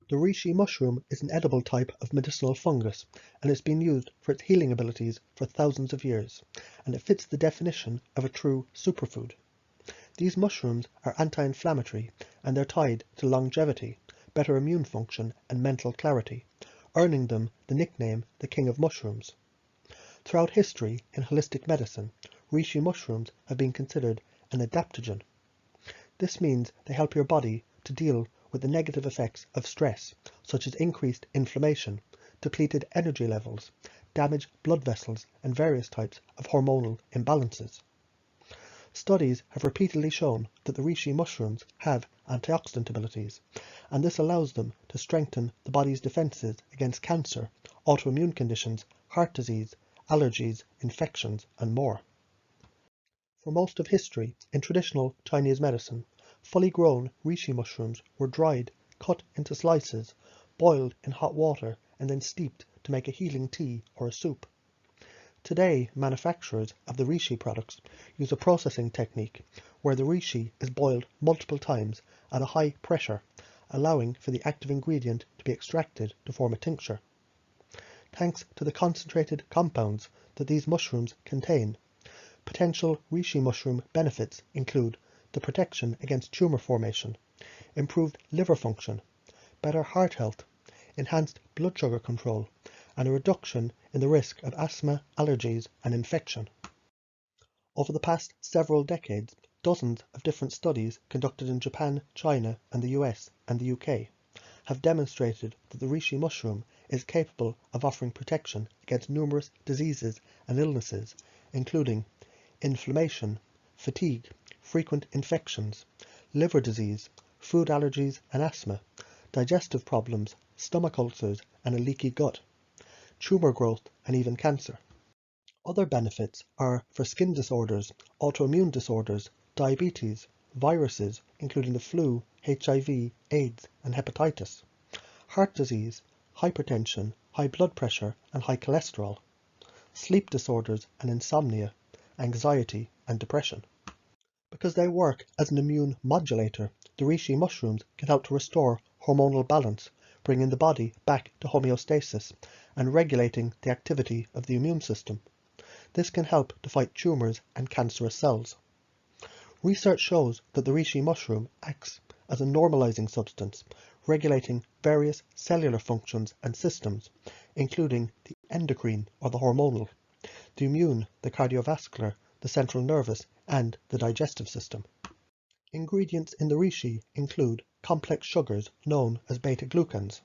The Reishi mushroom is an edible type of medicinal fungus, and it's been used for its healing abilities for thousands of years, and it fits the definition of a true superfood. These mushrooms are anti-inflammatory, and they're tied to longevity, better immune function, and mental clarity, earning them the nickname the King of Mushrooms. Throughout history, in holistic medicine, reishi mushrooms have been considered an adaptogen. This means they help your body to deal with the negative effects of stress, such as increased inflammation, depleted energy levels, damaged blood vessels, and various types of hormonal imbalances. Studies have repeatedly shown that the reishi mushrooms have antioxidant abilities, and this allows them to strengthen the body's defenses against cancer, autoimmune conditions, heart disease, allergies, infections, and more. For most of history, in traditional Chinese medicine, fully grown reishi mushrooms were dried, cut into slices, boiled in hot water, and then steeped to make a healing tea or a soup. Today, manufacturers of the reishi products use a processing technique where the reishi is boiled multiple times at a high pressure, allowing for the active ingredient to be extracted to form a tincture. Thanks to the concentrated compounds that these mushrooms contain, potential reishi mushroom benefits include the protection against tumor formation, improved liver function, better heart health, enhanced blood sugar control, and a reduction in the risk of asthma, allergies, and infection. Over the past several decades, dozens of different studies conducted in Japan, China, and the US and the UK have demonstrated that the reishi mushroom is capable of offering protection against numerous diseases and illnesses, including inflammation, fatigue, frequent infections, liver disease, food allergies and asthma, digestive problems, stomach ulcers and a leaky gut, tumor growth and even cancer. Other benefits are for skin disorders, autoimmune disorders, diabetes, viruses including the flu, HIV, AIDS and hepatitis, heart disease, hypertension, high blood pressure and high cholesterol, sleep disorders and insomnia, anxiety and depression. Because they work as an immune modulator, the reishi mushrooms can help to restore hormonal balance, bringing the body back to homeostasis and regulating the activity of the immune system. This can help to fight tumors and cancerous cells. Research shows that the reishi mushroom acts as a normalizing substance, regulating various cellular functions and systems, including the endocrine or the hormonal, the immune, the cardiovascular, the central nervous, and the digestive system. Ingredients in the reishi include complex sugars known as beta-glucans,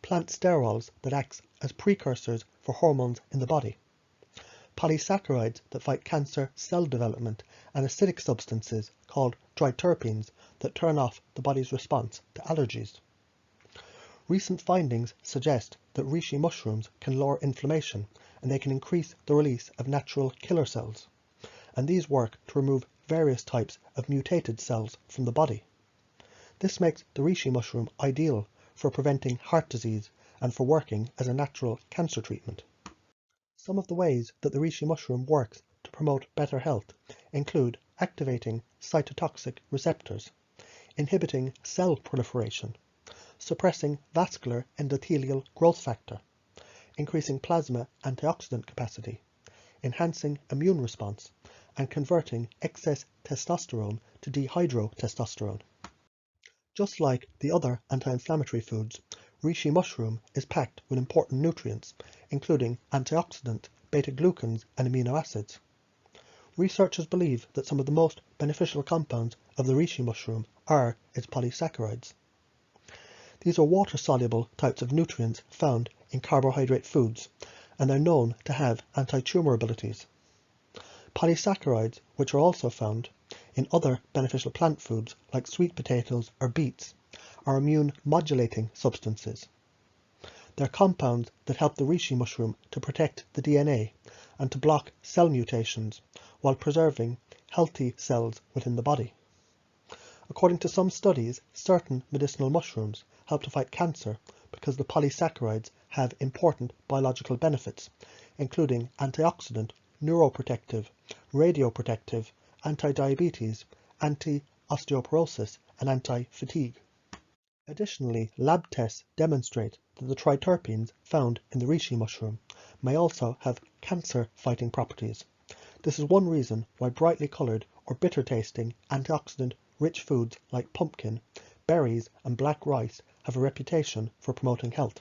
plant sterols that act as precursors for hormones in the body, polysaccharides that fight cancer cell development, and acidic substances called triterpenes that turn off the body's response to allergies. Recent findings suggest that reishi mushrooms can lower inflammation and they can increase the release of natural killer cells, and these work to remove various types of mutated cells from the body. This makes the reishi mushroom ideal for preventing heart disease and for working as a natural cancer treatment. Some of the ways that the reishi mushroom works to promote better health include activating cytotoxic receptors, inhibiting cell proliferation, suppressing vascular endothelial growth factor, increasing plasma antioxidant capacity, enhancing immune response, and converting excess testosterone to dihydrotestosterone. Just like the other anti-inflammatory foods, reishi mushroom is packed with important nutrients, including antioxidant, beta-glucans, and amino acids. Researchers believe that some of the most beneficial compounds of the reishi mushroom are its polysaccharides. These are water-soluble types of nutrients found in carbohydrate foods, and are known to have anti-tumor abilities. Polysaccharides, which are also found in other beneficial plant foods like sweet potatoes or beets, are immune modulating substances. They're compounds that help the reishi mushroom to protect the DNA and to block cell mutations while preserving healthy cells within the body. According to some studies, certain medicinal mushrooms help to fight cancer because the polysaccharides have important biological benefits, including antioxidant, neuroprotective, radioprotective, anti-diabetes, anti-osteoporosis, and anti-fatigue. Additionally, lab tests demonstrate that the triterpenes found in the reishi mushroom may also have cancer-fighting properties. This is one reason why brightly coloured or bitter-tasting antioxidant-rich foods like pumpkin, berries and black rice have a reputation for promoting health.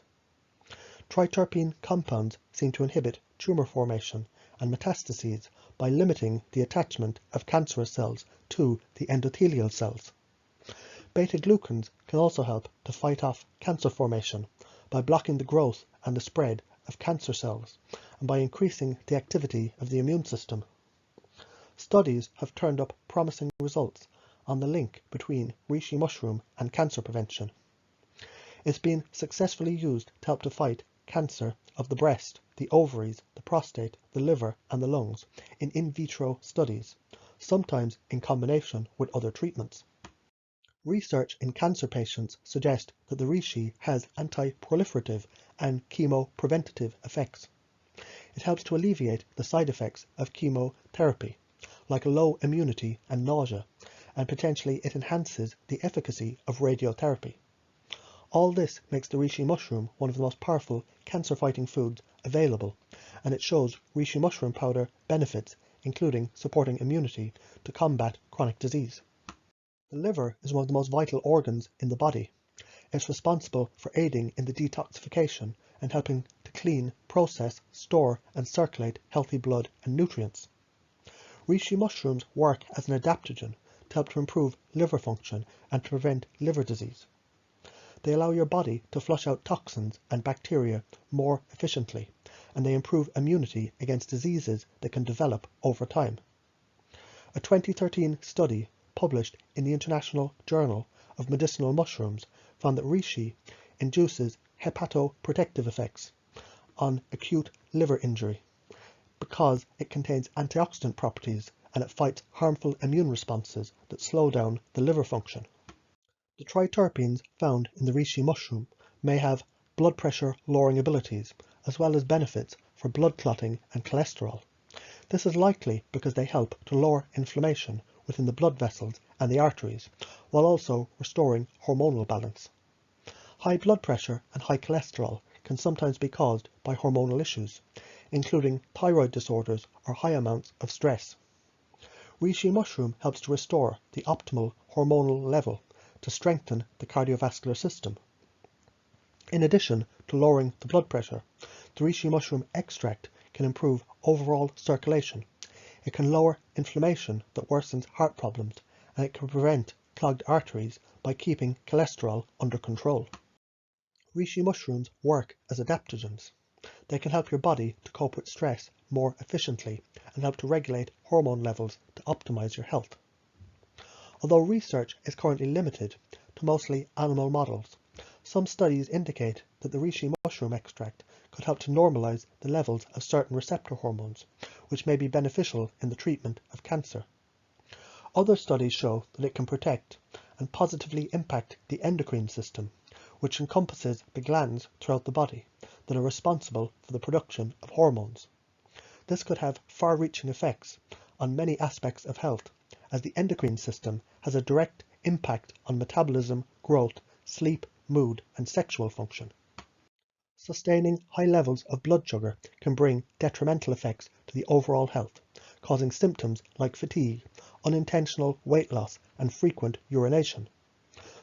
Triterpene compounds seem to inhibit tumour formation and metastases by limiting the attachment of cancerous cells to the endothelial cells. Beta-glucans can also help to fight off cancer formation by blocking the growth and the spread of cancer cells and by increasing the activity of the immune system. Studies have turned up promising results on the link between reishi mushroom and cancer prevention. It's been successfully used to help to fight cancer of the breast, the ovaries, the prostate, the liver and the lungs in vitro studies, sometimes in combination with other treatments. Research in cancer patients suggests that the reishi has anti-proliferative and chemopreventative effects. It helps to alleviate the side effects of chemotherapy, like a low immunity and nausea, and potentially it enhances the efficacy of radiotherapy. All this makes the reishi mushroom one of the most powerful cancer-fighting foods available, and it shows reishi mushroom powder benefits, including supporting immunity to combat chronic disease. The liver is one of the most vital organs in the body. It's responsible for aiding in the detoxification and helping to clean, process, store and circulate healthy blood and nutrients. Reishi mushrooms work as an adaptogen to help to improve liver function and to prevent liver disease. They allow your body to flush out toxins and bacteria more efficiently, and they improve immunity against diseases that can develop over time. A 2013 study published in the International Journal of Medicinal Mushrooms found that reishi induces hepatoprotective effects on acute liver injury because it contains antioxidant properties and it fights harmful immune responses that slow down the liver function. The triterpenes found in the reishi mushroom may have blood pressure lowering abilities as well as benefits for blood clotting and cholesterol. This is likely because they help to lower inflammation within the blood vessels and the arteries, while also restoring hormonal balance. High blood pressure and high cholesterol can sometimes be caused by hormonal issues, including thyroid disorders or high amounts of stress. Reishi mushroom helps to restore the optimal hormonal level to strengthen the cardiovascular system. In addition to lowering the blood pressure, the reishi mushroom extract can improve overall circulation. It can lower inflammation that worsens heart problems, and it can prevent clogged arteries by keeping cholesterol under control. Reishi mushrooms work as adaptogens. They can help your body to cope with stress more efficiently and help to regulate hormone levels to optimize your health. Although research is currently limited to mostly animal models, some studies indicate that the reishi mushroom extract could help to normalize the levels of certain receptor hormones, which may be beneficial in the treatment of cancer. Other studies show that it can protect and positively impact the endocrine system, which encompasses the glands throughout the body that are responsible for the production of hormones. This could have far-reaching effects on many aspects of health, as the endocrine system has a direct impact on metabolism, growth, sleep, mood, and sexual function. Sustaining high levels of blood sugar can bring detrimental effects to the overall health, causing symptoms like fatigue, unintentional weight loss, and frequent urination.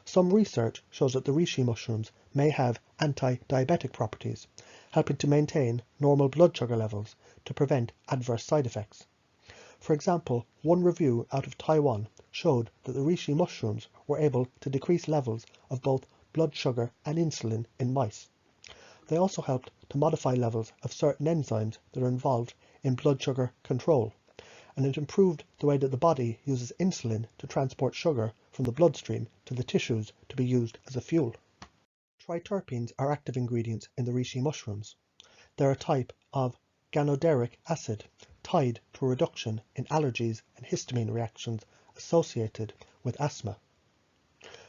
Some research shows that the reishi mushrooms may have anti-diabetic properties, helping to maintain normal blood sugar levels to prevent adverse side effects. For example, one review out of Taiwan showed that the reishi mushrooms were able to decrease levels of both blood sugar and insulin in mice. They also helped to modify levels of certain enzymes that are involved in blood sugar control, and it improved the way that the body uses insulin to transport sugar from the bloodstream to the tissues to be used as a fuel. Triterpenes are active ingredients in the reishi mushrooms. They're a type of ganoderic acid tied to a reduction in allergies and histamine reactions associated with asthma.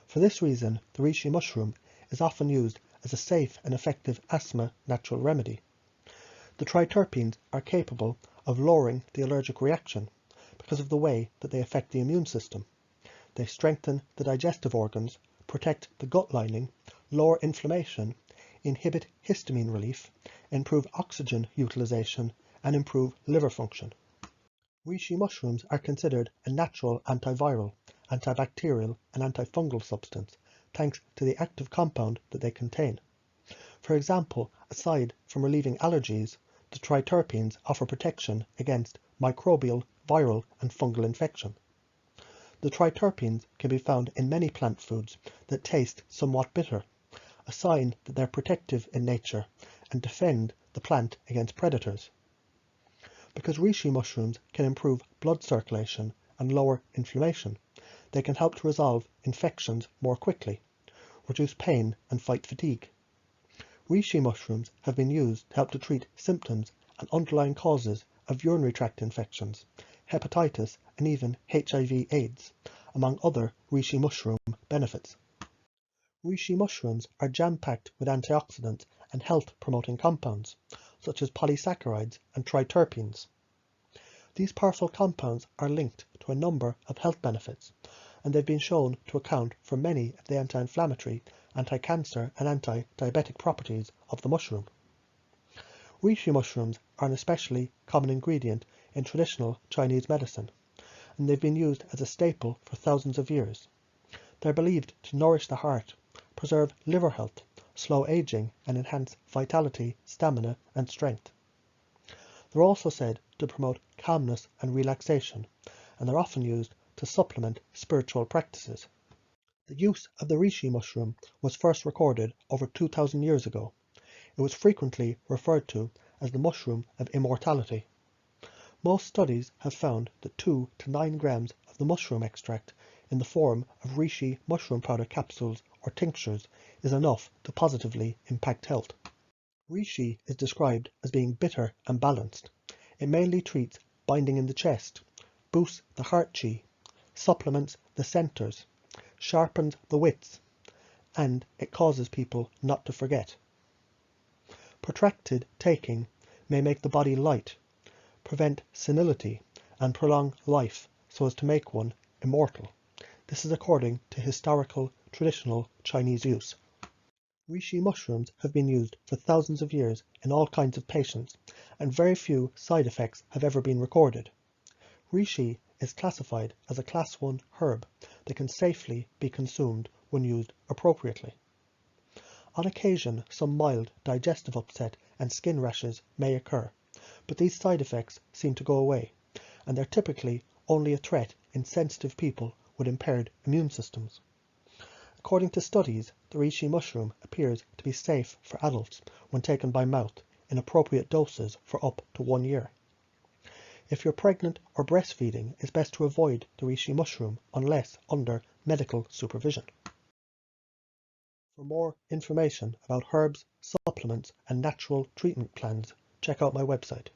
For this reason, the reishi mushroom is often used as a safe and effective asthma natural remedy. The triterpenes are capable of lowering the allergic reaction because of the way that they affect the immune system. They strengthen the digestive organs, protect the gut lining, lower inflammation, inhibit histamine relief, improve oxygen utilization, and improve liver function. Reishi mushrooms are considered a natural antiviral, antibacterial, and antifungal substance, thanks to the active compound that they contain. For example, aside from relieving allergies, the triterpenes offer protection against microbial, viral, and fungal infection. The triterpenes can be found in many plant foods that taste somewhat bitter, a sign that they're protective in nature and defend the plant against predators. Because reishi mushrooms can improve blood circulation and lower inflammation, they can help to resolve infections more quickly, reduce pain, and fight fatigue. Reishi mushrooms have been used to help to treat symptoms and underlying causes of urinary tract infections, hepatitis, and even HIV/AIDS, among other reishi mushroom benefits. Reishi mushrooms are jam-packed with antioxidants and health-promoting compounds, such as polysaccharides and triterpenes. These powerful compounds are linked to a number of health benefits, and they've been shown to account for many of the anti-inflammatory, anti-cancer, and anti-diabetic properties of the mushroom. Reishi mushrooms are an especially common ingredient in traditional Chinese medicine, and they've been used as a staple for thousands of years. They're believed to nourish the heart, preserve liver health, slow aging, and enhance vitality, stamina, and strength. They're also said to promote calmness and relaxation, and they're often used to supplement spiritual practices. The use of the reishi mushroom was first recorded over 2,000 years ago. It was frequently referred to as the mushroom of immortality. Most studies have found that 2 to 9 grams of the mushroom extract in the form of reishi mushroom powder capsules or tinctures is enough to positively impact health. Reishi is described as being bitter and balanced. It mainly treats binding in the chest, boosts the heart chi, supplements the centers, sharpens the wits, and it causes people not to forget. Protracted taking may make the body light, prevent senility, and prolong life so as to make one immortal. This is according to historical, traditional Chinese use. Reishi mushrooms have been used for thousands of years in all kinds of patients, and very few side effects have ever been recorded. Reishi is classified as a Class I herb that can safely be consumed when used appropriately. On occasion, some mild digestive upset and skin rashes may occur, but these side effects seem to go away, and they're typically only a threat in sensitive people with impaired immune systems. According to studies, the reishi mushroom appears to be safe for adults when taken by mouth in appropriate doses for up to 1 year. If you're pregnant or breastfeeding, it's best to avoid the reishi mushroom unless under medical supervision. For more information about herbs, supplements, and natural treatment plans, check out my website.